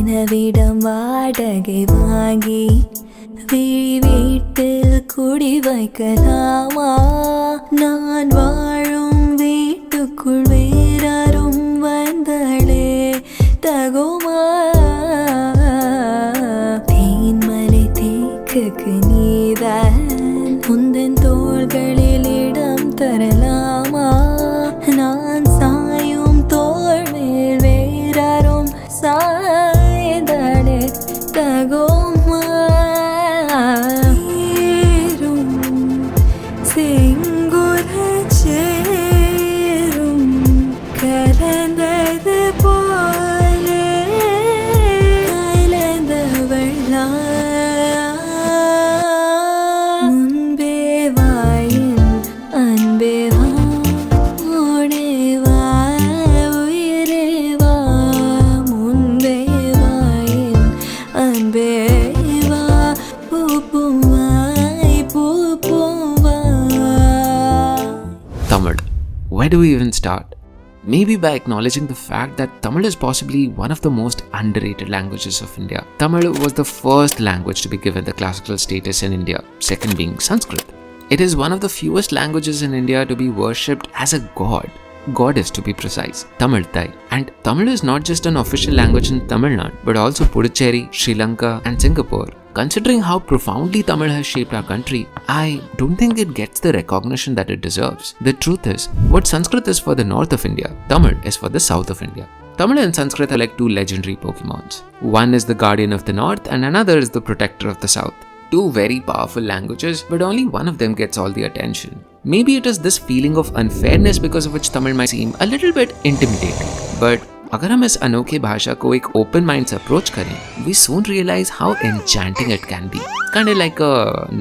கனவிடம் வாடகை வாங்கி வீட்டில் குடி வைக்கலாமா? நான் வாழும் வீட்டுக்குள் வேறாரும் வந்தாளே தகுமா? தேன்மலை தேக்குக்கு நீதான் முந்தன் தோள்களில் இடம் தரலாமா? நான் சாயும் தோள் மேல் வேறாரும் சாய்ந்தாளே தகுமா? Where do we even start? Maybe by acknowledging the fact that Tamil is possibly one of the most underrated languages of India. Tamil was the first language to be given the classical status in India, second being Sanskrit. It is one of the fewest languages in India to be worshipped as a goddess to be precise, Tamil Thai. And Tamil is not just an official language in Tamil Nadu, but also Puducherry, Sri Lanka and Singapore. Considering how profoundly Tamil has shaped our country, I don't think it gets the recognition that it deserves. The truth is, what Sanskrit is for the north of India, Tamil is for the south of India. Tamil and Sanskrit are like two legendary Pokemons. One is the guardian of the north and another is the protector of the south. Two very powerful languages, but only one of them gets all the attention. Maybe it is this feeling of unfairness because of which Tamil might seem a little bit intimidating. But अगर हम इस अनोखे भाषा को एक open mind से approach करें, we soon realize how enchanting it can be. Kind of like a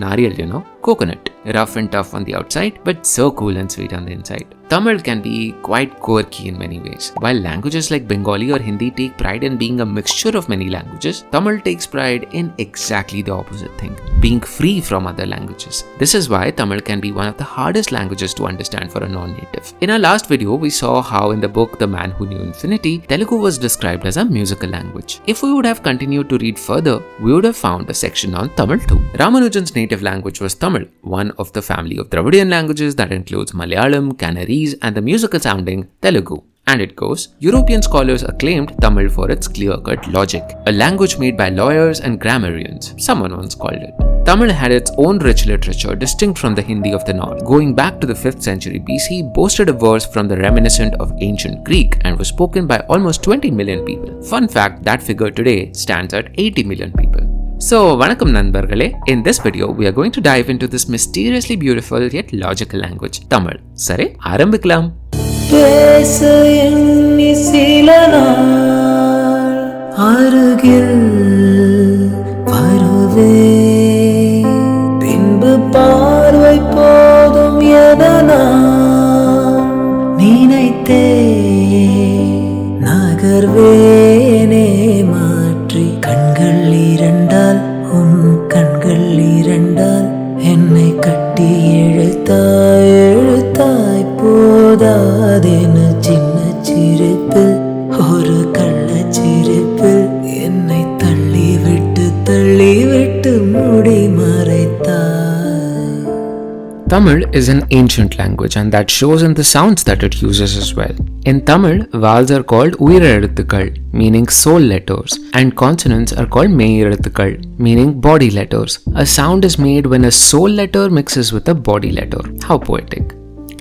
nariyal, coconut. Rough and tough on the outside, but so cool and sweet on the inside. Tamil can be quite quirky in many ways. While languages like Bengali or Hindi take pride in being a mixture of many languages, Tamil takes pride in exactly the opposite thing, being free from other languages. This is why Tamil can be one of the hardest languages to understand for a non-native. In our last video, we saw how in the book The Man Who Knew Infinity, Telugu was described as a musical language. If we would have continued to read further, we would have found a section on Tamil too. Ramanujan's native language was Tamil, one of the family of Dravidian languages that includes Malayalam, Kannarese, and the musical sounding Telugu. And it goes, European scholars acclaimed Tamil for its clear-cut logic, a language made by lawyers and grammarians, someone once called it. Tamil had its own rich literature distinct from the Hindi of the north. Going back to the 5th century BC, boasted a verse from the reminiscent of ancient Greek and was spoken by almost 20 million people. Fun fact, that figure today stands at 80 million people. So, vanakkam nanbargale. In this video, we are going to dive into this mysteriously beautiful yet logical language, Tamil. Sare, ஆரம்பிக்கலாம். பேச எண்ணி சில நாள் அருகில் வருவே, பின்பு பார்வை போதும் என நான் நினைத்தே நகர்வேனே மாற்றி கண்கள் இரண்டால் உன் கண்கள் இரண்டால் என்னை கட்டி எழுத்தாய் போதாதென சின்ன சிரிப்பில் ஒரு கள்ளச்சிரிப்பில் என்னை தள்ளிவிட்டு மூடி மறைத்தாய். Tamil is an ancient language and that shows in the sounds that it uses as well. In Tamil, vowels are called uyireluthukal, meaning soul letters, and consonants are called meyireluthukal, meaning body letters. A sound is made when a soul letter mixes with a body letter. How poetic.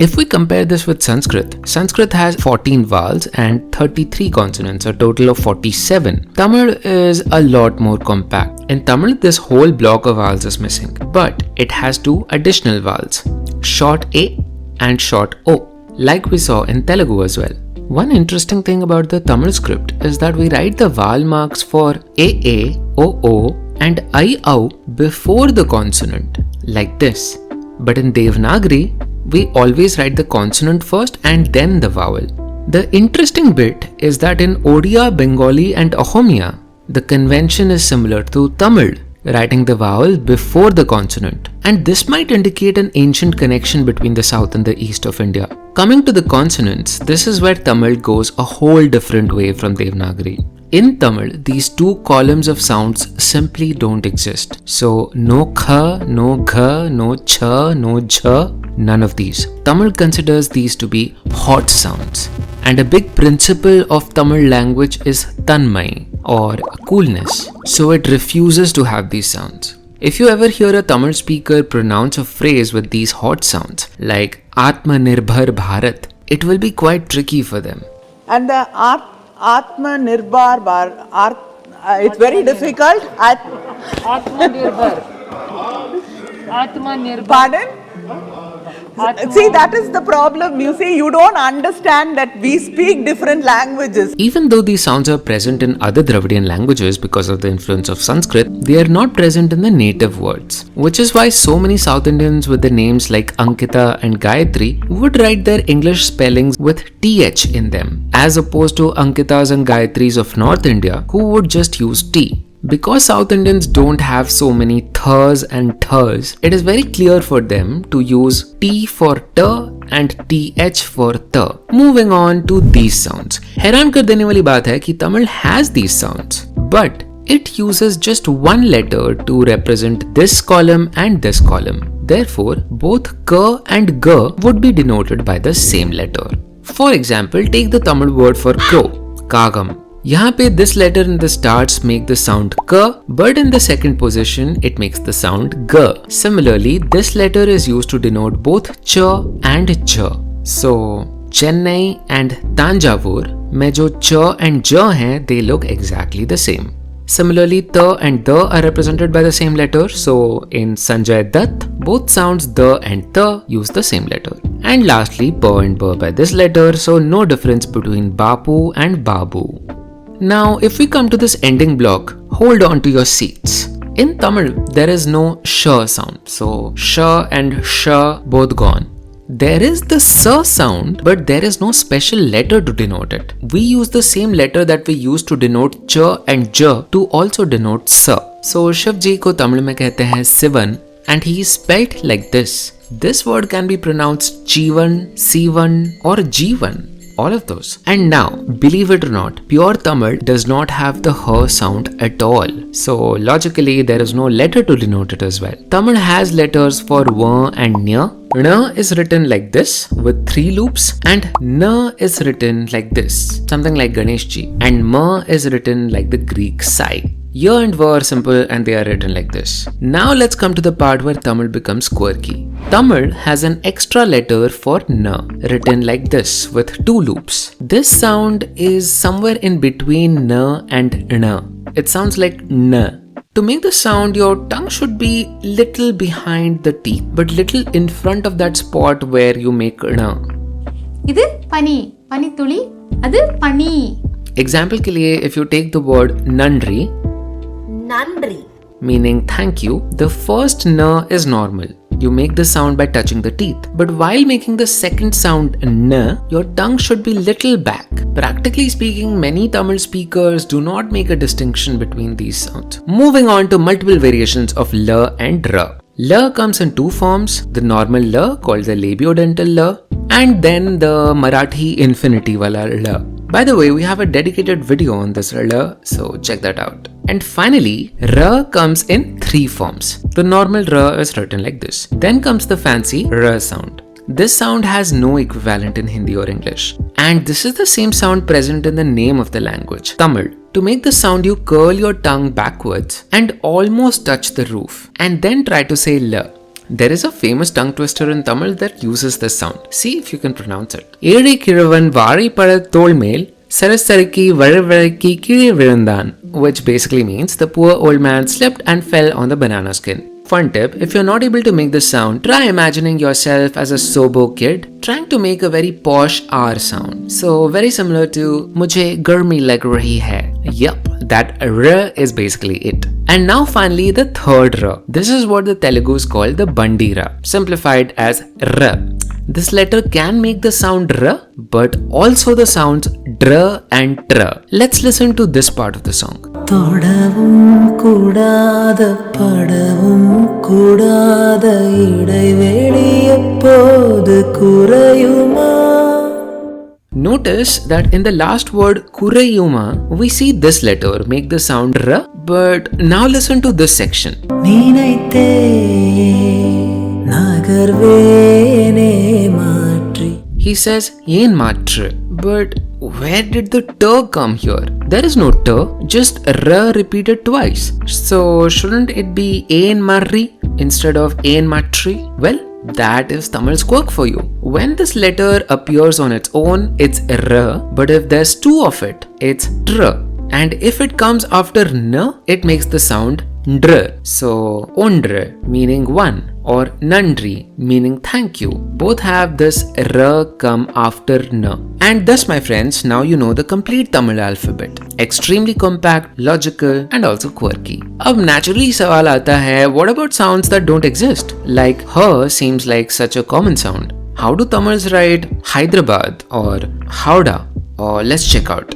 If we compare this with Sanskrit has 14 vowels and 33 consonants, a total of 47. Tamil is a lot more compact. In Tamil, this whole block of vowels is missing, but it has two additional vowels, short A and short O, like we saw in Telugu as well. One interesting thing about the Tamil script is that we write the vowel marks for AA, OO and IOU before the consonant, like this. But in Devanagari, we always write the consonant first and then the vowel. The interesting bit is that in Odia, Bengali and Ahomia, the convention is similar to Tamil, writing the vowel before the consonant. And this might indicate an ancient connection between the south and the east of India. Coming to the consonants, this is where Tamil goes a whole different way from Devanagari. In Tamil, these two columns of sounds simply don't exist. So, no kha, no gha, no cha, no jha, none of these. Tamil considers these to be hot sounds. And a big principle of Tamil language is tanmai, or coolness. So it refuses to have these sounds. If you ever hear a Tamil speaker pronounce a phrase with these hot sounds, like Atmanirbhar Bharat, it will be quite tricky for them. And the Atmanirbhar it's very difficult. Atmanirbhar. Atmanirbhar. Pardon? See, that is the problem. You see, you don't understand that we speak different languages. Even though these sounds are present in other Dravidian languages because of the influence of Sanskrit, they are not present in the native words. Which is why so many South Indians with the names like Ankita and Gayatri would write their English spellings with TH in them, as opposed to Ankitas and Gayatris of North India who would just use T. Because South Indians don't have so many ths and ths, it is very clear for them to use T for t and th for th. Moving on to these sounds. हैरान कर देने वाली बात है कि Tamil has these sounds, but it uses just one letter to represent this column and this column. Therefore, both k and g would be denoted by the same letter. For example, take the Tamil word for crow, kagam. यहाँ पे this letter in the starts make the sound k, but in the second position it makes the sound g. Similarly, this letter is used to denote both ch and j. So, Chennai and Tanjavur में जो ch and j हैं, they look exactly the same. Similarly, the and the are represented by the same letter. So, in Sanjay Dutt, both sounds the and the use the same letter. And lastly, pa and ba by this letter, so no difference between Bapu and Babu. Now, if we come to this ending block, hold on to your seats. In Tamil, there is no sh sound. So, sh and sh both gone. There is the sa sound, but there is no special letter to denote it. We use the same letter that we use to denote ch and j to also denote sa. So, Shiv ji ko Tamil mein kehte hain Sivan, and he is spelled like this. This word can be pronounced Jivan, Sivan or Jivan. All of those. And now, believe it or not, pure Tamil does not have the h sound at all. So logically, there is no letter to denote it as well. Tamil has letters for v and nya. Na is written like this with 3 loops, and na is written like this, something like Ganesh ji, and ma is written like the Greek Sai. Y and V are simple and they are written like this. Now let's come to the part where Tamil becomes quirky. Tamil has an extra letter for na, written like this with 2 loops. This sound is somewhere in between na and na. It sounds like na. To make the sound, your tongue should be little behind the teeth, but little in front of that spot where you make na. இது பனி, பனித்துளி, அது பனி. Example के लिए, if you take the word nandri, Nandri, meaning thank you, the first na is normal. You make the sound by touching the teeth. But while making the second sound na, your tongue should be little back. Practically speaking, many Tamil speakers do not make a distinction between these sounds. Moving on to multiple variations of la and ra. La comes in 2 forms, the normal la called the labiodental la, and then the Marathi infinity wala la. By the way, we have a dedicated video on this la, so check that out. And finally, ra comes in 3 forms. The normal ra is written like this. Then comes the fancy ra sound. This sound has no equivalent in Hindi or English. And this is the same sound present in the name of the language, Tamil. To make the sound, you curl your tongue backwards and almost touch the roof. And then try to say la. There is a famous tongue twister in Tamil that uses this sound. See if you can pronounce it. Eri kiravan vari pada tolmel sarasariki varavariki kiri virandan, which basically means the poor old man slipped and fell on the banana skin. Fun tip, if you're not able to make this sound, try imagining yourself as a sobo kid trying to make a very posh R sound. So very similar to mujhe garmi lag rahi hai. Yup, that R is basically it. And now finally the third R. This is what the Telugus call the Bandi R, simplified as R. This letter can make the sound R, but also the sounds dr and tr. Let's listen to this part of the song. தொடவும் கூடாத படவும் கூடாத இடைவெளி எப்போது குறையுமா. Notice that in the last word Kurayuma, we see this letter make the sound R, but now listen to this section. நினைத்தே நகர்வேனே மாற்றி. He says yen matre, but where did the t come here? There is no t, just r repeated twice. So shouldn't it be yen marri instead of yen matri? Well, that is Tamil's quirk for you. When this letter appears on its own, it's r, but if there's two of it, it's dr. And if it comes after n, it makes the sound ndr. So ondr meaning one or nandri meaning thank you. Both have this r come after n. And thus, my friends, now you know the complete Tamil alphabet. Extremely compact, logical and also quirky. Ab naturally sawal aata hai, what about sounds that don't exist? Like her seems like such a common sound. How do Tamils write Hyderabad or Howdah? Or let's check out.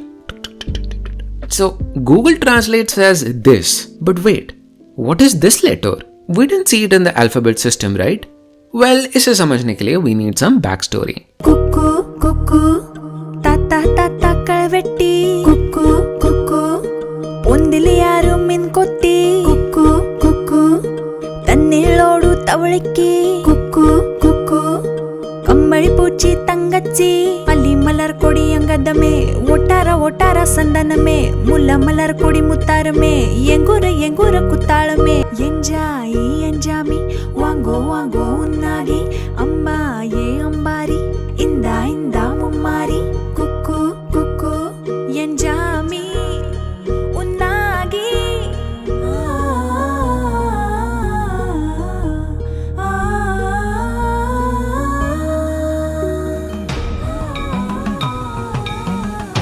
So Google translates as this, but wait, what is this letter? We didn't see it in the alphabet system, right? Well, इसे समझने के लिए we need some backstory. Cuckoo, cuckoo, tata tata kalvetti. Cuckoo, cuckoo, ondili yaru min kotti. Cuckoo, cuckoo, tannillodu tavalikki. Cuckoo, cuckoo, kammali poochi tangacci. Palli malar kodi angadame, otara otara sandaname, mulla malar kodi muttarame, yengura yengura kuttalame. Enjai enjami, wango wango unnagi, amma ye ambari, inda inda mummari. Cuckoo, cuckoo, enjami unnagi.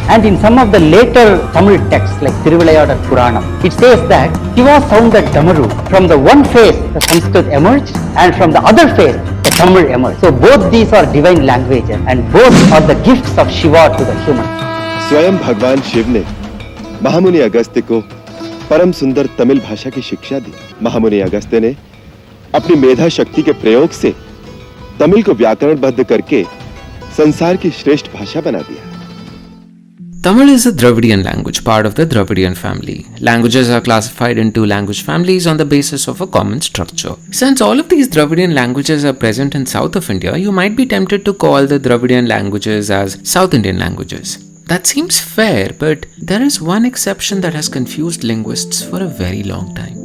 And in some of the later Tamil texts like Civilisation or Puranam, it says that Shiva sounded Damaru. From the one face the Sanskrit emerged, and from the other face the Tamil emerged. So both these are divine languages, and both are the gifts of Shiva to the human. स्वयं भगवान शिव ने महामुनि अगस्त्य को परम सुंदर तमिल भाषा की शिक्षा दी। महामुनि अगस्त्य ने अपनी मेधा शक्ति के प्रयोग से तमिल को व्याकरणबद्ध करके संसार की श्रेष्ठ भाषा बना दिया। Tamil is a Dravidian language, part of the Dravidian family. Languages are classified into language families on the basis of a common structure. Since all of these Dravidian languages are present in south of India, you might be tempted to call the Dravidian languages as South Indian languages. That seems fair, but there is one exception that has confused linguists for a very long time.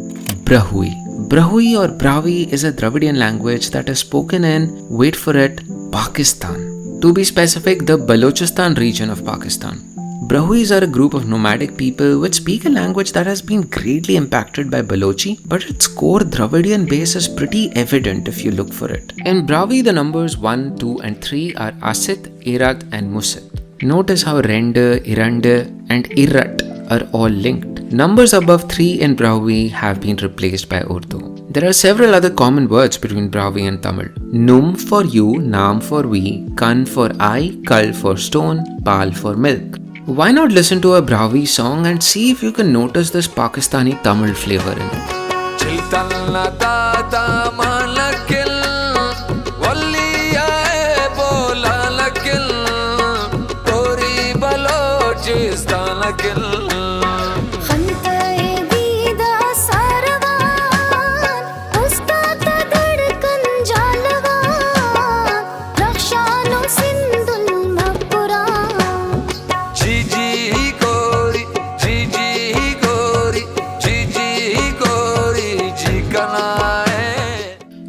Brahui. Brahui or Brahui is a Dravidian language that is spoken in, wait for it, Pakistan. To be specific, the Balochistan region of Pakistan. Brahuis are a group of nomadic people which speak a language that has been greatly impacted by Balochi, but its core Dravidian base is pretty evident if you look for it. In Brahui, the numbers 1, 2 and 3 are Asit, Irat and Musit. Notice how Rende, Irande and Irat are all linked. Numbers above 3 in Brahui have been replaced by Urdu. There are several other common words between Brahui and Tamil. Num for you, Nam for we, Kan for I, Kal for stone, Pal for milk. Why not listen to a Brahui song and see if you can notice this Pakistani Tamil flavor in it?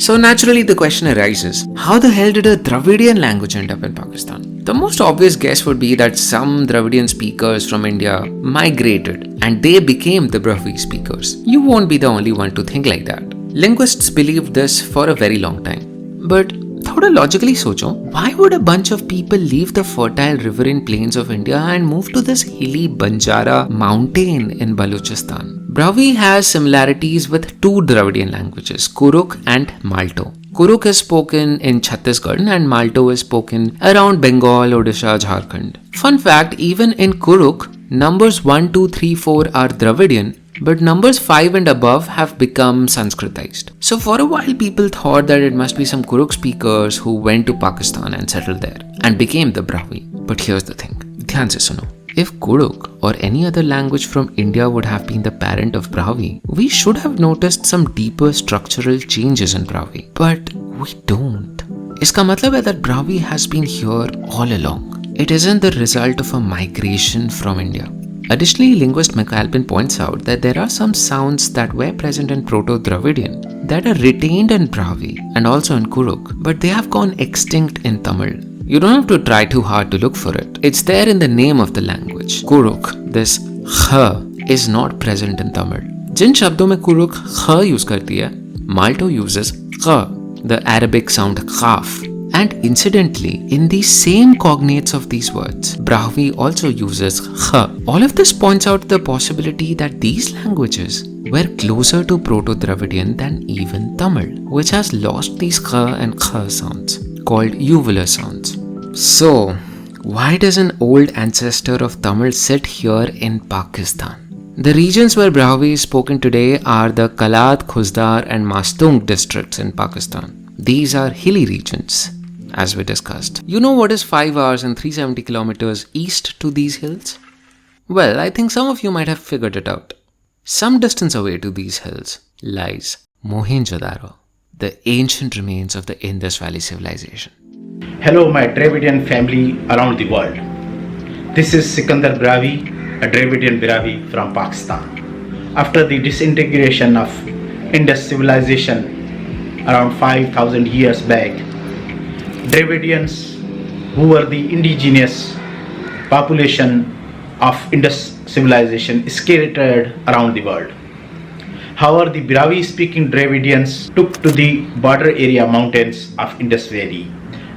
So naturally the question arises, how the hell did a Dravidian language end up in Pakistan? The most obvious guess would be that some Dravidian speakers from India migrated and they became the Brahui speakers. You won't be the only one to think like that. Linguists believed this for a very long time. But thoda logically socho, why would a bunch of people leave the fertile riverine plains of India and move to this hilly Banjara mountain in Balochistan? Brahui has similarities with two Dravidian languages, Kuruk and Malto. Kuruk is spoken in Chhattisgarh and Malto is spoken around Bengal, Odisha, Jharkhand. Fun fact, even in Kuruk, numbers 1, 2, 3, 4 are Dravidian, but numbers 5 and above have become Sanskritized. So for a while people thought that it must be some Kurukh speakers who went to Pakistan and settled there and became the Brahui. But here's the thing, dhyan se suno. If Kurukh or any other language from India would have been the parent of Brahui, we should have noticed some deeper structural changes in Brahui. But we don't. Iska matlab hai that Brahui has been here all along. It isn't the result of a migration from India. Additionally, linguist McAlpin points out that there are some sounds that were present in Proto-Dravidian that are retained in Brahui and also in Kurukh, but they have gone extinct in Tamil. You don't have to try too hard to look for it. It's there in the name of the language. Kurukh, this kh is not present in Tamil. Jin shabdon mein Kurukh kh use karti hai, Malto uses kh, the Arabic sound khaf. And incidentally, in the same cognates of these words, Brahui also uses kh. All of this points out the possibility that these languages were closer to Proto-Dravidian than even Tamil, which has lost these kh and kh sounds, called uvular sounds. So, why does an old ancestor of Tamil sit here in Pakistan? The regions where Brahui is spoken today are the Kalat, Khuzdar and Mastung districts in Pakistan. These are hilly regions, as we discussed. You know what is 5 hours and 370 kilometers east to these hills? Well, I think some of you might have figured it out. Some distance away to these hills lies Mohenjo-daro, the ancient remains of the Indus Valley Civilization. Hello my Dravidian family around the world. This is Sikandar Brahui, a Dravidian Brahui from Pakistan. After the disintegration of Indus civilization around 5,000 years back, Dravidians, who were the indigenous population of Indus civilization, scattered around the world. However, the Brahui-speaking Dravidians took to the border area mountains of Indus Valley,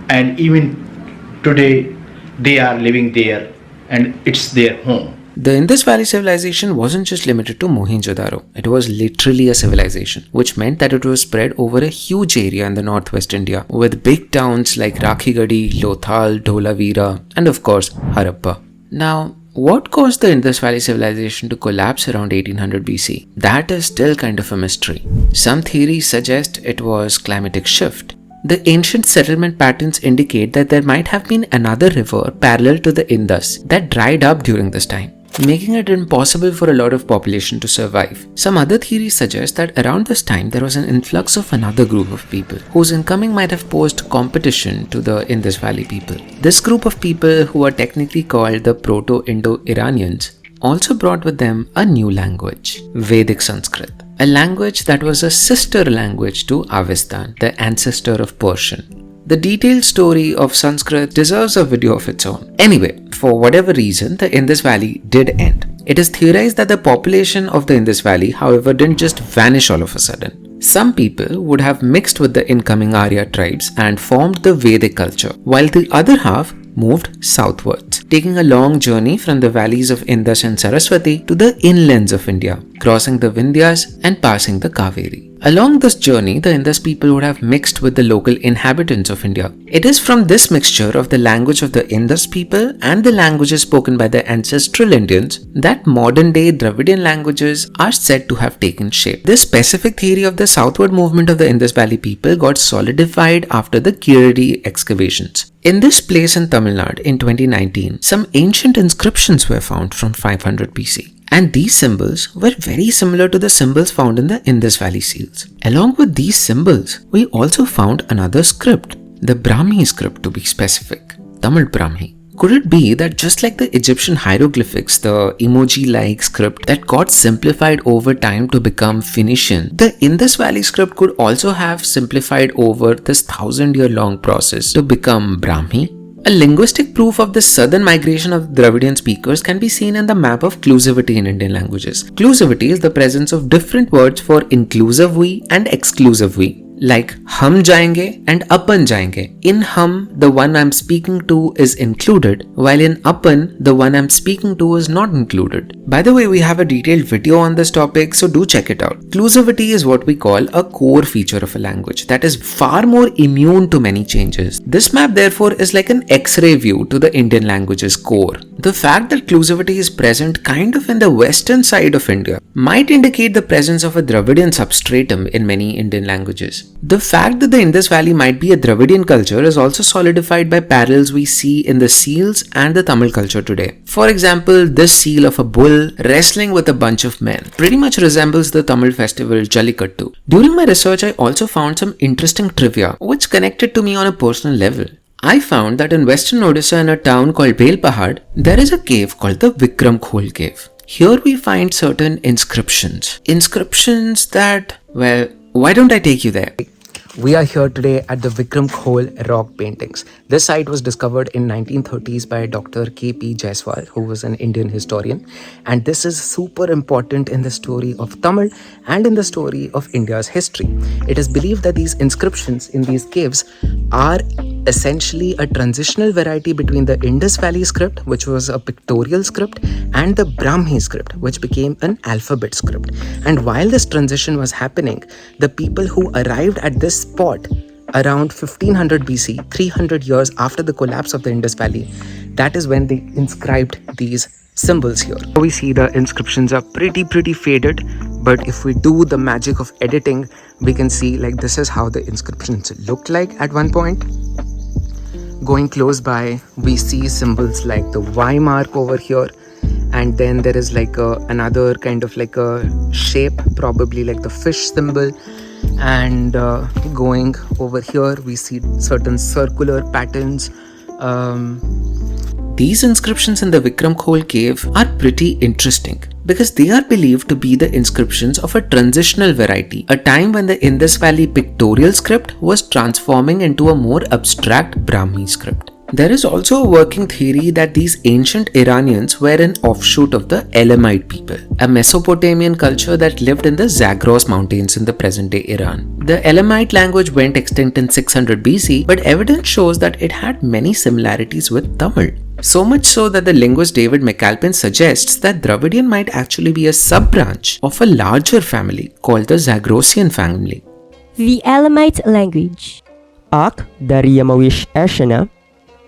and even today they are living there and it's their home. The Indus Valley civilization wasn't just limited to Mohenjo-daro. It was literally a civilization, which meant that it was spread over a huge area in the northwest India, with big towns like Rakhigadi, Lothal, Dholavira, and of course, Harappa. Now, what caused the Indus Valley civilization to collapse around 1800 BC? That is still kind of a mystery. Some theories suggest it was climatic shift. The ancient settlement patterns indicate that there might have been another river parallel to the Indus that dried up during this time, making it impossible for a lot of population to survive. Some other theories suggest that around this time there was an influx of another group of people whose incoming might have posed competition to the Indus Valley people. This group of people, who are technically called the Proto-Indo-Iranians, also brought with them a new language, Vedic Sanskrit, a language that was a sister language to Avestan, the ancestor of Persian. The detailed story of Sanskrit deserves a video of its own. Anyway, for whatever reason, the Indus Valley did end. It is theorized that the population of the Indus Valley, however, didn't just vanish all of a sudden. Some people would have mixed with the incoming Arya tribes and formed the Vedic culture, while the other half moved southwards, taking a long journey from the valleys of Indus and Saraswati to the inlands of India, crossing the Vindhyas and passing the Kaveri. Along this journey, the Indus people would have mixed with the local inhabitants of India. It is from this mixture of the language of the Indus people and the languages spoken by the ancestral Indians that modern-day Dravidian languages are said to have taken shape. This specific theory of the southward movement of the Indus Valley people got solidified after the Kiradi excavations. In this place in Tamil Nadu in 2019, some ancient inscriptions were found from 500 BC. And these symbols were very similar to the symbols found in the Indus Valley seals. Along with these symbols, we also found another script, the Brahmi script to be specific, Tamil Brahmi. Could it be that just like the Egyptian hieroglyphics, the emoji-like script that got simplified over time to become Phoenician, the Indus Valley script could also have simplified over this 1,000-year-long process to become Brahmi? A linguistic proof of the southern migration of Dravidian speakers can be seen in the map of clusivity in Indian languages. Clusivity is the presence of different words for inclusive we and exclusive we. like hum jayenge and apan jayenge. In hum, the one I'm speaking to is included, while in apan, the one I'm speaking to is not included. By the way, we have a detailed video on this topic, so do check it out. Inclusivity is what we call a core feature of a language that is far more immune to many changes. This map therefore is like an X-ray view to the Indian language's core. The fact that inclusivity is present kind of in the western side of India might indicate the presence of a Dravidian substratum in many Indian languages. The fact that the Indus Valley might be a Dravidian culture is also solidified by parallels we see in the seals and the Tamil culture today. For example, this seal of a bull wrestling with a bunch of men pretty much resembles the Tamil festival Jallikattu. During my research, I also found some interesting trivia which connected to me on a personal level. I found that in western Odisha, in a town called Belpahad, there is a cave called the Vikramkhol cave. Here we find certain inscriptions. Inscriptions that, well, why don't I take you there? We are here today at the Vikramkhol rock paintings. This site was discovered in 1930s by Dr. K.P. Jaiswal, who was an Indian historian. And this is super important in the story of Tamil and in the story of India's history. It is believed that these inscriptions in these caves are essentially a transitional variety between the Indus Valley script, which was a pictorial script, and the Brahui script, which became an alphabet script. And while this transition was happening, the people who arrived at this spot around 1500 BC, 300 years after the collapse of the Indus Valley, that is when they inscribed these symbols here. We see the inscriptions are pretty faded, but if we do the magic of editing, we can see like this is how the inscriptions looked like at one point. Going close by, we see symbols like the Y mark over here, and then there is like another kind of like a shape, probably like the fish symbol. And going over here, we see certain circular patterns. These inscriptions in the Vikramkhol cave are pretty interesting because they are believed to be the inscriptions of a transitional variety, a time when the Indus Valley pictorial script was transforming into a more abstract Brahmi script. There is also a working theory that these ancient Iranians were an offshoot of the Elamite people, a Mesopotamian culture that lived in the Zagros mountains in the present-day Iran. The Elamite language went extinct in 600 BC, but evidence shows that it had many similarities with Tamil. So much so that the linguist David McAlpin suggests that Dravidian might actually be a sub-branch of a larger family called the Zagrosian Family. The Elamite language. Ak dari Yamawish Ashana,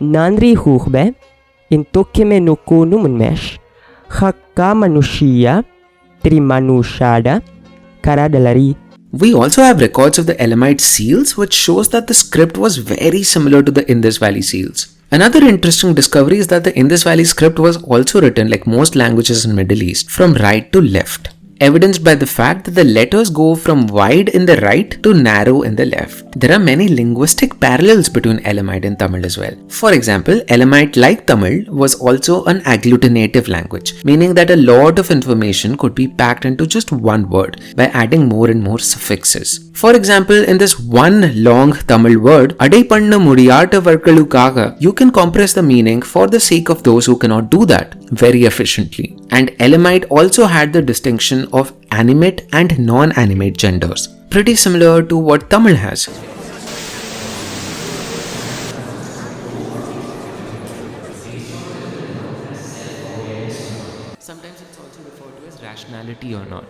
Nandri Hurbe, Intokime Nuku Numunmesh, Haka Manushia, Trimanushada, Karadalari. We also have records of the Elamite seals, which shows that the script was very similar to the Indus Valley seals. Another interesting discovery is that the Indus Valley script was also written, like most languages in Middle East, from right to left, evidenced by the fact that the letters go from wide in the right to narrow in the left. There are many linguistic parallels between Elamite and Tamil as well. For example, Elamite, like Tamil, was also an agglutinative language, meaning that a lot of information could be packed into just one word by adding more and more suffixes. For example, in this one long Tamil word, Adai panna mudiyata varkalukaga, you can compress the meaning for the sake of those who cannot do that very efficiently. And Elamite also had the distinction of animate and non-animate genders, pretty similar to what Tamil has. Sometimes it's also referred to as rationality or not.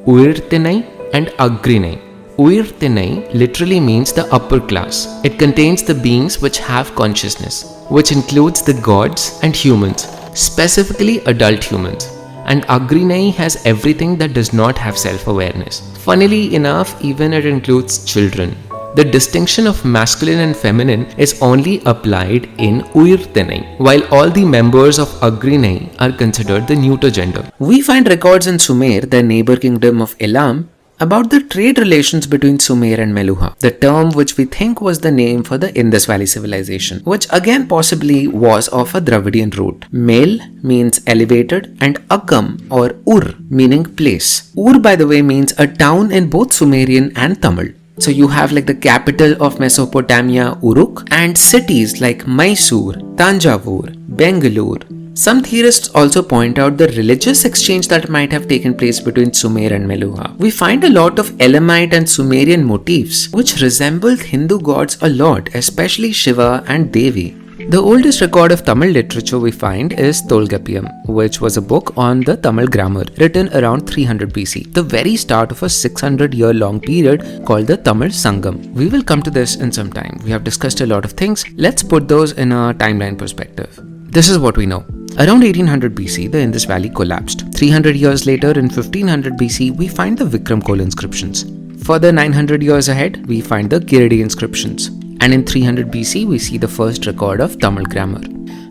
Uirthinai and Agrinai. Uirthinai literally means the upper class. It contains the beings which have consciousness, which includes the gods and humans, specifically adult humans. And Agrinai has everything that does not have self-awareness. Funnily enough, even it includes children. The distinction of masculine and feminine is only applied in Uirthinai, while all the members of Agrinai are considered the neuter gender. We find records in Sumer, the neighbor kingdom of Elam, about the trade relations between Sumer and Meluha, the term which we think was the name for the Indus Valley civilization, which again possibly was of a Dravidian root. Mel means elevated and Akam or Ur meaning place. Ur, by the way, means a town in both Sumerian and Tamil. So you have like the capital of Mesopotamia, Uruk, and cities like Mysore, Tanjavur, Bengaluru, Some theorists also point out the religious exchange that might have taken place between Sumer and Meluha. We find a lot of Elamite and Sumerian motifs which resembled Hindu gods a lot, especially Shiva and Devi. The oldest record of Tamil literature we find is Tolkappiyam, which was a book on the Tamil grammar written around 300 BC, the very start of a 600-year-long period called the Tamil Sangam. We will come to this in some time. We have discussed a lot of things. Let's put those in a timeline perspective. This is what we know. Around 1800 BC, the Indus Valley collapsed. 300 years later, in 1500 BC, we find the Vikramkhol inscriptions. Further 900 years ahead, we find the Kiridi inscriptions. And in 300 BC, we see the first record of Tamil grammar.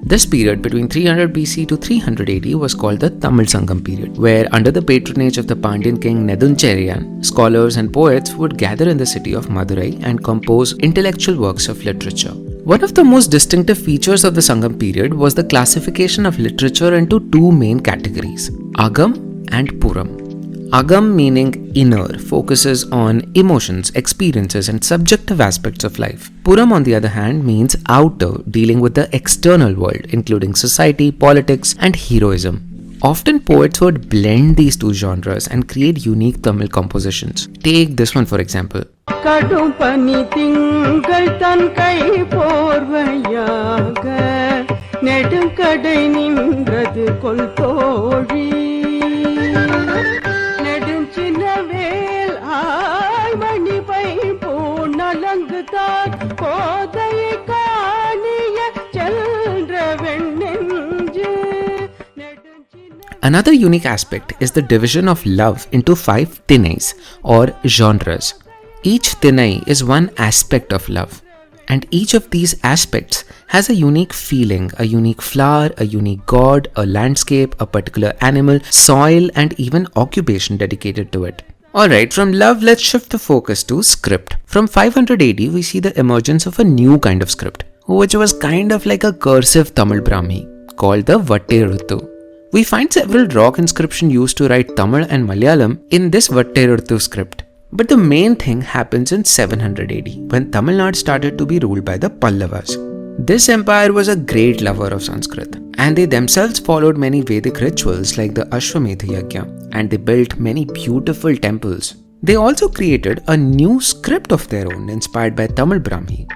This period between 300 BC to 300 AD was called the Tamil Sangam period, where under the patronage of the Pandyan king Neduncheriyan, scholars and poets would gather in the city of Madurai and compose intellectual works of literature. One of the most distinctive features of the Sangam period was the classification of literature into two main categories, Agam and Puram. Agam, meaning inner, focuses on emotions, experiences and subjective aspects of life. Puram, on the other hand, means outer, dealing with the external world, including society, politics and heroism. Often poets would blend these two genres and create unique Tamil compositions. Take this one for example. Another unique aspect is the division of love into 5 tinais or genres. Each tinai is one aspect of love, and each of these aspects has a unique feeling, a unique flower, a unique god, a landscape, a particular animal, soil and even occupation dedicated to it. Alright, from love, let's shift the focus to script. From 500 AD, we see the emergence of a new kind of script, which was kind of like a cursive Tamil Brahmi, called the Vatteruthu. We find several rock inscriptions used to write Tamil and Malayalam in this Vatteruthu script. But the main thing happens in 700 AD, when Tamil Nadu started to be ruled by the Pallavas. This empire was a great lover of Sanskrit, and they themselves followed many Vedic rituals like the Ashwamedha Yajna, and they built many beautiful temples. They also created a new script of their own inspired by Tamil Brahmi.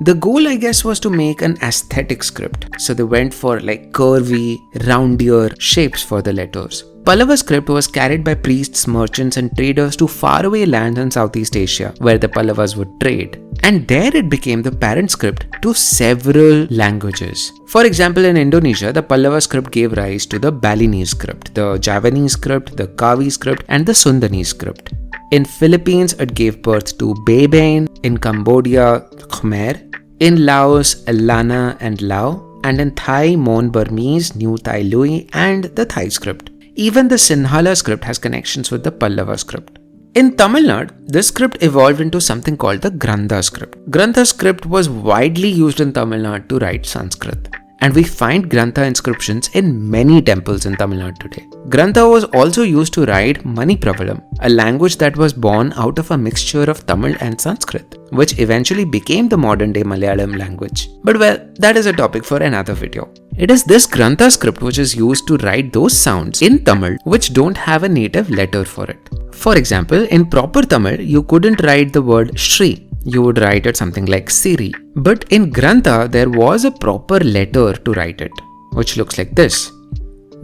The goal, I guess, was to make an aesthetic script, so they went for like curvy, roundier shapes for the letters. Pallava script was carried by priests, merchants and traders to faraway lands in Southeast Asia where the Pallavas would trade. And there it became the parent script to several languages. For example, in Indonesia, the Pallava script gave rise to the Balinese script, the Javanese script, the Kavi script and the Sundanese script. In Philippines, it gave birth to Bebain, in Cambodia, Khmer, in Laos, Lana and Lao, and in Thai, Mon Burmese, New Thai Lui and the Thai script. Even the Sinhala script has connections with the Pallava script. In Tamil Nadu, this script evolved into something called the Grantha script. Grantha script was widely used in Tamil Nadu to write Sanskrit. And we find Grantha inscriptions in many temples in Tamil Nadu today. Grantha was also used to write Manipravalam, a language that was born out of a mixture of Tamil and Sanskrit, which eventually became the modern day Malayalam language. But well, that is a topic for another video. It is this Grantha script which is used to write those sounds in Tamil which don't have a native letter for it. For example, in proper Tamil, you couldn't write the word Shri. You would write it something like Siri. But in Grantha, there was a proper letter to write it, which looks like this.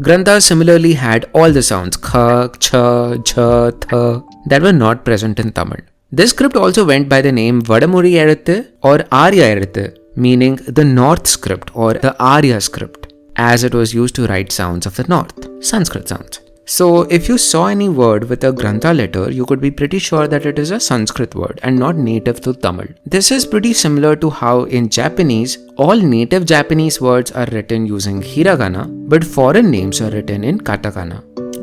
Grantha similarly had all the sounds kha, cha, jha, tha that were not present in Tamil. This script also went by the name Vadamuri Eruthu or Arya Eruthu, meaning the North script or the Arya script, as it was used to write sounds of the North, Sanskrit sounds. So if you saw any word with a Grantha letter, you could be pretty sure that it is a Sanskrit word and not native to Tamil. This is pretty similar to how in Japanese, all native Japanese words are written using hiragana, but foreign names are written in katakana.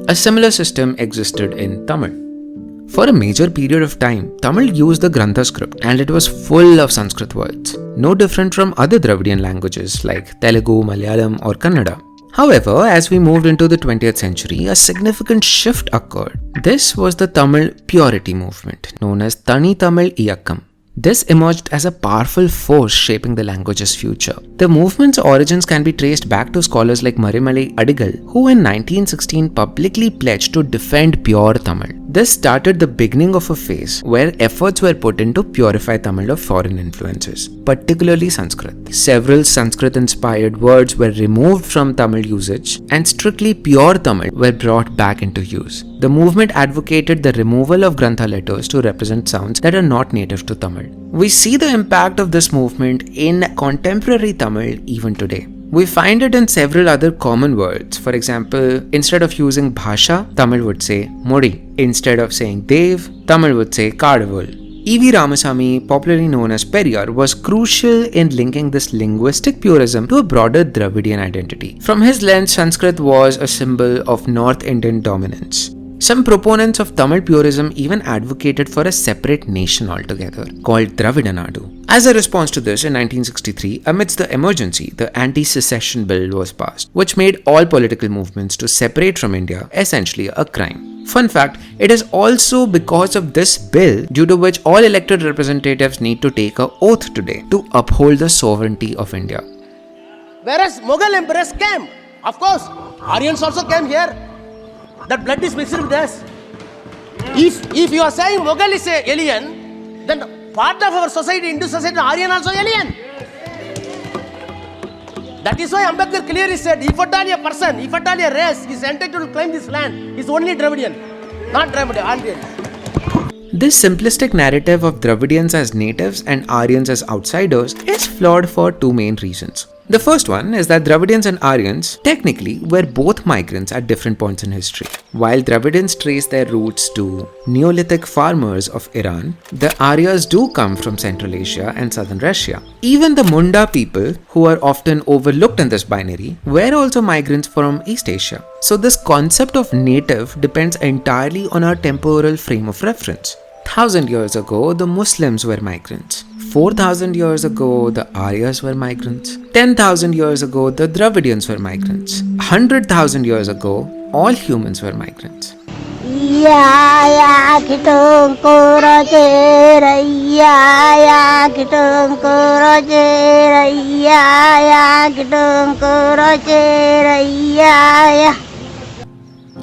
A similar system existed in Tamil. For a major period of time, Tamil used the Grantha script and it was full of Sanskrit words, no different from other Dravidian languages like Telugu, Malayalam or Kannada. However, as we moved into the 20th century, a significant shift occurred. This was the Tamil purity movement, known as Tani Tamil Iyakkam. This emerged as a powerful force shaping the language's future. The movement's origins can be traced back to scholars like Marimalai Adigal, who in 1916 publicly pledged to defend pure Tamil. This started the beginning of a phase where efforts were put in to purify Tamil of foreign influences, particularly Sanskrit. Several Sanskrit-inspired words were removed from Tamil usage and strictly pure Tamil were brought back into use. The movement advocated the removal of Grantha letters to represent sounds that are not native to Tamil. We see the impact of this movement in contemporary Tamil even today. We find it in several other common words. For example, instead of using bhasha, Tamil would say modi. Instead of saying dev, Tamil would say kadavul. E.V. Ramasamy, popularly known as Periyar, was crucial in linking this linguistic purism to a broader Dravidian identity. From his lens, Sanskrit was a symbol of North Indian dominance. Some proponents of Tamil purism even advocated for a separate nation altogether, called Dravidanadu. As a response to this, in 1963, amidst the emergency, the Anti-Secession Bill was passed, which made all political movements to separate from India essentially a crime. Fun fact, it is also because of this bill due to which all elected representatives need to take an oath today to uphold the sovereignty of India. Whereas Mughal emperors came, of course, Aryans also came here. That blood is mixed with us. If you are saying Mughal is an alien, then part of our society, Indus society, Aryan also alien. That is why Ambedkar clearly said, if at all a person, if at all a race is entitled to claim this land, is only Dravidian, not Dravidian, Aryan. This simplistic narrative of Dravidians as natives and Aryans as outsiders is flawed for two main reasons. The first one is that Dravidians and Aryans technically were both migrants at different points in history. While Dravidians trace their roots to Neolithic farmers of Iran, the Aryas do come from Central Asia and Southern Russia. Even the Munda people, who are often overlooked in this binary, were also migrants from East Asia. So this concept of native depends entirely on our temporal frame of reference. 1,000 years ago, the Muslims were migrants. 4,000 years ago, the Aryas were migrants. 10,000 years ago, the Dravidians were migrants. 100,000 years ago, all humans were migrants.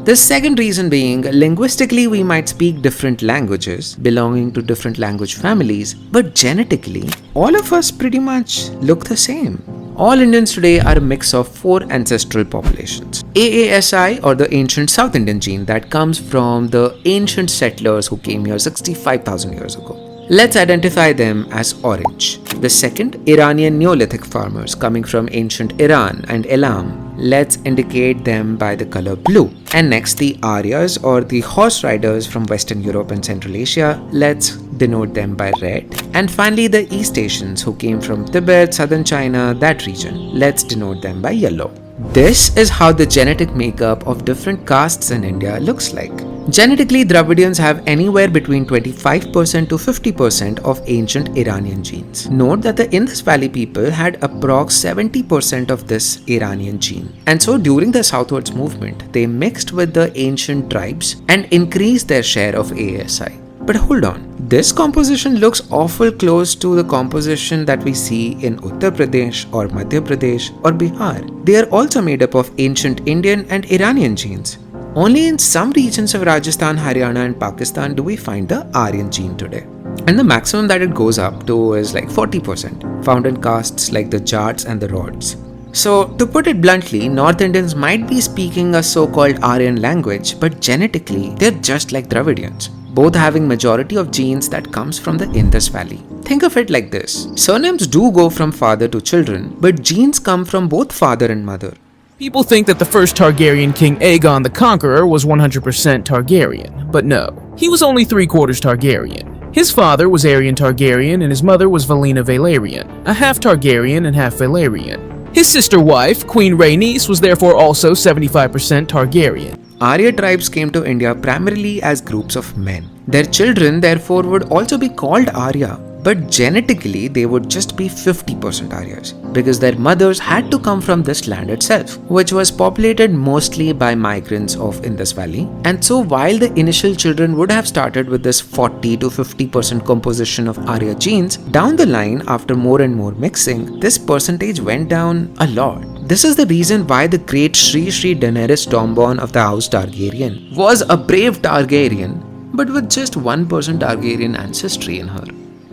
The second reason being, linguistically we might speak different languages belonging to different language families, but genetically, all of us pretty much look the same. All Indians today are a mix of 4 ancestral populations. AASI, or the ancient South Indian gene that comes from the ancient settlers who came here 65,000 years ago. Let's identify them as orange. The second, Iranian Neolithic farmers coming from ancient Iran and Elam. Let's indicate them by the color blue. And next, the Aryas, or the horse riders from Western Europe and Central Asia. Let's denote them by red. And finally, the East Asians who came from Tibet, southern China, that region. Let's denote them by yellow. This is how the genetic makeup of different castes in India looks like. Genetically, Dravidians have anywhere between 25% to 50% of ancient Iranian genes. Note that the Indus Valley people had approx 70% of this Iranian gene. And so during the southwards movement, they mixed with the ancient tribes and increased their share of ASI. But hold on, this composition looks awful close to the composition that we see in Uttar Pradesh or Madhya Pradesh or Bihar. They are also made up of ancient Indian and Iranian genes. Only in some regions of Rajasthan, Haryana and Pakistan do we find the Aryan gene today. And the maximum that it goes up to is like 40%, found in castes like the Jats and the Rods. So, to put it bluntly, North Indians might be speaking a so-called Aryan language, but genetically, they're just like Dravidians, both having majority of genes that comes from the Indus Valley. Think of it like this. Surnames do go from father to children, but genes come from both father and mother. People think that the first Targaryen king Aegon the Conqueror was 100% Targaryen, but no, he was only 3/4 Targaryen. His father was Aryan Targaryen and his mother was Valyna Valerian, a half Targaryen and half Valerian. His sister wife, Queen Rhaenys, was therefore also 75% Targaryen. Arya tribes came to India primarily as groups of men. Their children therefore would also be called Arya, but genetically they would just be 50% Aryas because their mothers had to come from this land itself, which was populated mostly by migrants of Indus Valley. And so while the initial children would have started with this 40 to 50% composition of Arya genes, down the line after more and more mixing, this percentage went down a lot. This is the reason why the great Sri Daenerys Stormborn of the House Targaryen was a brave Targaryen, but with just 1% Targaryen ancestry in her.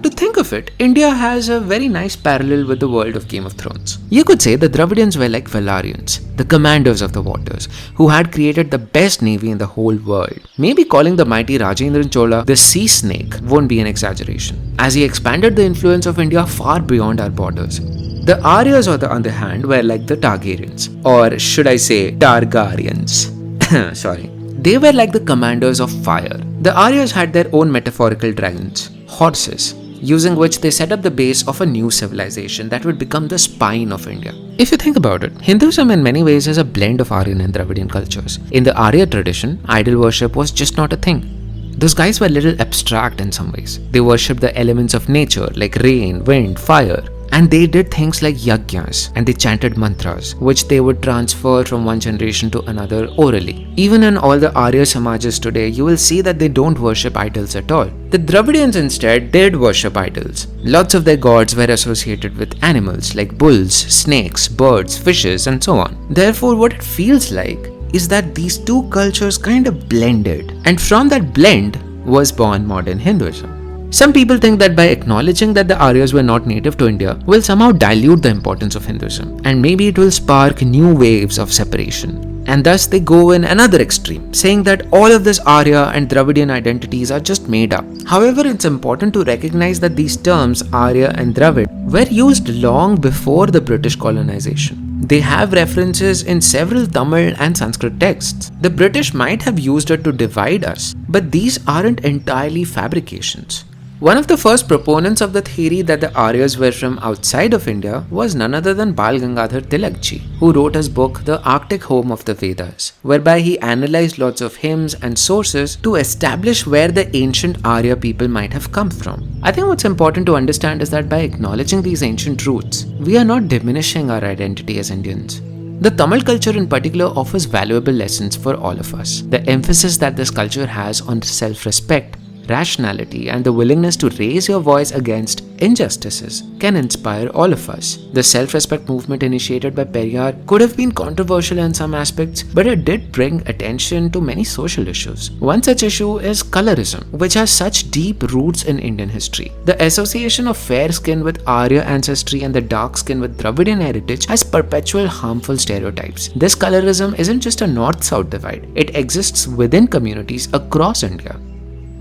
To think of it, India has a very nice parallel with the world of Game of Thrones. You could say the Dravidians were like Valarians, the commanders of the waters, who had created the best navy in the whole world. Maybe calling the mighty Rajendra Chola the sea snake won't be an exaggeration, as he expanded the influence of India far beyond our borders. The Aryas, on the other hand, were like the Targaryens, or should I say Targaryens. Sorry. They were like the commanders of fire. The Aryas had their own metaphorical dragons, horses, using which they set up the base of a new civilization that would become the spine of India. If you think about it, Hinduism in many ways is a blend of Aryan and Dravidian cultures. In the Arya tradition, idol worship was just not a thing. Those guys were a little abstract in some ways. They worshipped the elements of nature like rain, wind, fire. And they did things like yajnas, and they chanted mantras, which they would transfer from one generation to another orally. Even in all the Arya Samajas today, you will see that they don't worship idols at all. The Dravidians instead did worship idols. Lots of their gods were associated with animals like bulls, snakes, birds, fishes, and so on. Therefore, what it feels like is that these two cultures kind of blended, and from that blend was born modern Hinduism. Some people think that by acknowledging that the Aryas were not native to India will somehow dilute the importance of Hinduism, and maybe it will spark new waves of separation. And thus they go in another extreme, saying that all of this Arya and Dravidian identities are just made up. However, it's important to recognize that these terms, Arya and Dravid, were used long before the British colonization. They have references in several Tamil and Sanskrit texts. The British might have used it to divide us, but these aren't entirely fabrications. One of the first proponents of the theory that the Aryas were from outside of India was none other than Bal Gangadhar Tilakji, who wrote his book The Arctic Home of the Vedas, whereby he analyzed lots of hymns and sources to establish where the ancient Arya people might have come from. I think what's important to understand is that by acknowledging these ancient roots, we are not diminishing our identity as Indians. The Tamil culture in particular offers valuable lessons for all of us. The emphasis that this culture has on self-respect, rationality, and the willingness to raise your voice against injustices can inspire all of us. The self-respect movement initiated by Periyar could have been controversial in some aspects, but it did bring attention to many social issues. One such issue is colorism, which has such deep roots in Indian history. The association of fair skin with Arya ancestry and the dark skin with Dravidian heritage has perpetual harmful stereotypes. This colorism isn't just a north-south divide, it exists within communities across India.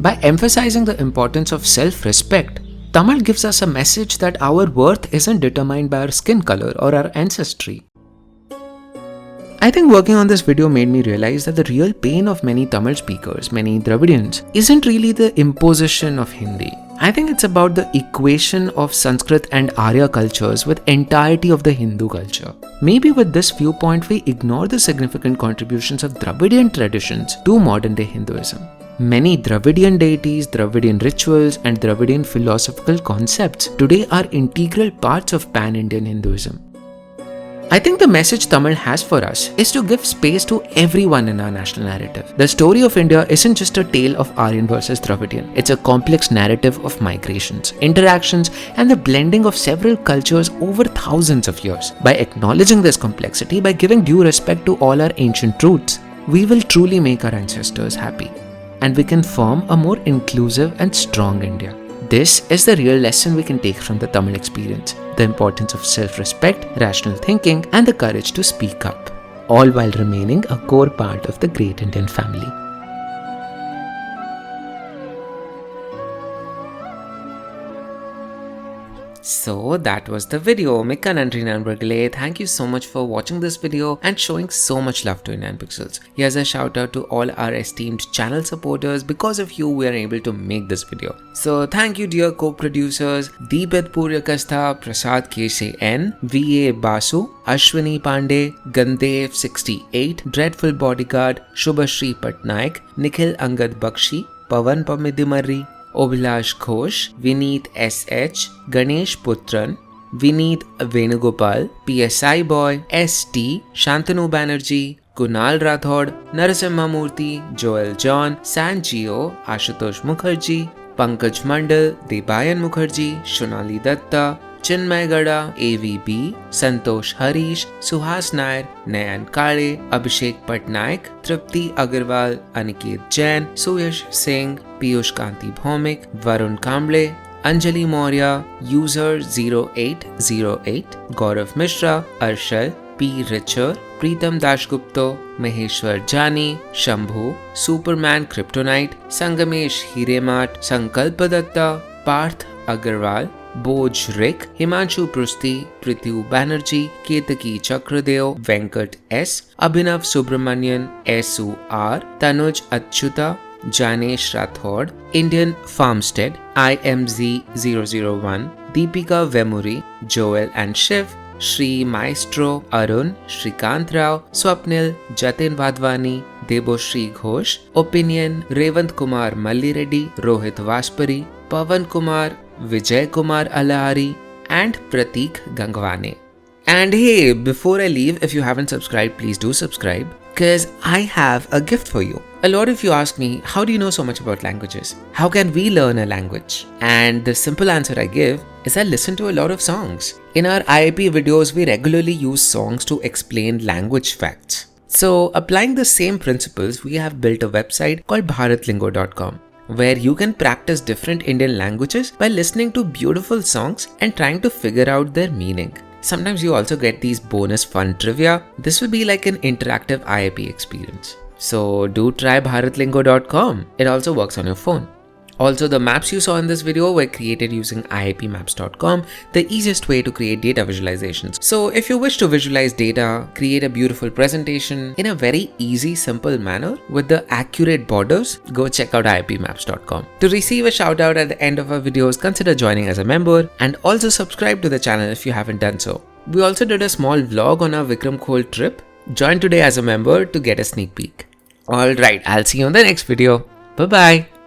By emphasizing the importance of self-respect, Tamil gives us a message that our worth isn't determined by our skin color or our ancestry. I think working on this video made me realize that the real pain of many Tamil speakers, many Dravidians, isn't really the imposition of Hindi. I think it's about the equation of Sanskrit and Arya cultures with entirety of the Hindu culture. Maybe with this viewpoint we ignore the significant contributions of Dravidian traditions to modern day Hinduism. Many Dravidian deities, Dravidian rituals, and Dravidian philosophical concepts today are integral parts of pan-Indian Hinduism. I think the message Tamil has for us is to give space to everyone in our national narrative. The story of India isn't just a tale of Aryan versus Dravidian. It's a complex narrative of migrations, interactions, and the blending of several cultures over thousands of years. By acknowledging this complexity, by giving due respect to all our ancient roots, we will truly make our ancestors happy. And we can form a more inclusive and strong India. This is the real lesson we can take from the Tamil experience, the importance of self-respect, rational thinking, and the courage to speak up, all while remaining a core part of the great Indian family. So that was the video. Mikka Nandri Nanbargale. Thank you so much for watching this video and showing so much love to Indian Pixels. Here's a shout out to all our esteemed channel supporters. Because of you, we are able to make this video. So thank you dear co-producers Deepet Puryakastha, Prasad K.C. N, V.A. Basu, Ashwini Pandey, Gandev 68, Dreadful Bodyguard, Shubhashri Patnaik, Nikhil Angad Bakshi, Pavan Pamidimarri, Obhilash Ghosh, Vineet SH, Ganesh Putran, Vineet Venugopal, PSI Boy, ST, Shantanu Banerjee, Kunal Rathod, Narasimha Murthy, Joel John, Sanjio, Ashutosh Mukherjee, Pankaj Mandal, Debayan Mukherjee, Shonali Datta, Chinmay Gada, AVB, Santosh Harish, Suhas Nair, Nayan Kale, Abhishek Patnaik, Tripti Agarwal, Aniket Jain, Suyash Singh, Piyush Kanti Bhaumik, Varun Kamble, Anjali Maurya, User 0808, Gaurav Mishra, Arshal, P. Richer, Pritam Dashgupta, Maheshwar Jani, Shambhu, Superman Kryptonite, Sangamesh Hiremat, Sankalpa Datta, Parth Agarwal, Boj Rick, Himanshu Prusti, Prithu Banerjee, Ketaki Chakradeo, Venkat S, Abhinav Subramanian, SUR, Tanuj Achyuta, Janesh Rathod, Indian Farmstead, IMZ001, Deepika Vemuri, Joel and Shiv, Shri Maestro, Arun, Shrikant Rao, Swapnil, Jatin Vadvani, Deboshri Ghosh, Opinion, Revant Kumar Mallireddy, Rohit Vashpari, Pavan Kumar, Vijay Kumar Alahari, and Pratik Gangwane. And hey, before I leave, if you haven't subscribed, please do subscribe, because I have a gift for you. A lot of you ask me, how do you know so much about languages? How can we learn a language? And the simple answer I give is I listen to a lot of songs. In our IIP videos, we regularly use songs to explain language facts. So, applying the same principles, we have built a website called bharatlingo.com, where you can practice different Indian languages by listening to beautiful songs and trying to figure out their meaning. Sometimes you also get these bonus fun trivia. This will be like an interactive IIP experience. So do try bharatlingo.com. It also works on your phone. Also, the maps you saw in this video were created using iipmaps.com, the easiest way to create data visualizations. So if you wish to visualize data, create a beautiful presentation in a very easy, simple manner with the accurate borders, go check out iipmaps.com. To receive a shout out at the end of our videos, consider joining as a member and also subscribe to the channel if you haven't done so. We also did a small vlog on our Vikramkhol trip. Join today as a member to get a sneak peek. Alright, I'll see you in the next video. Bye bye.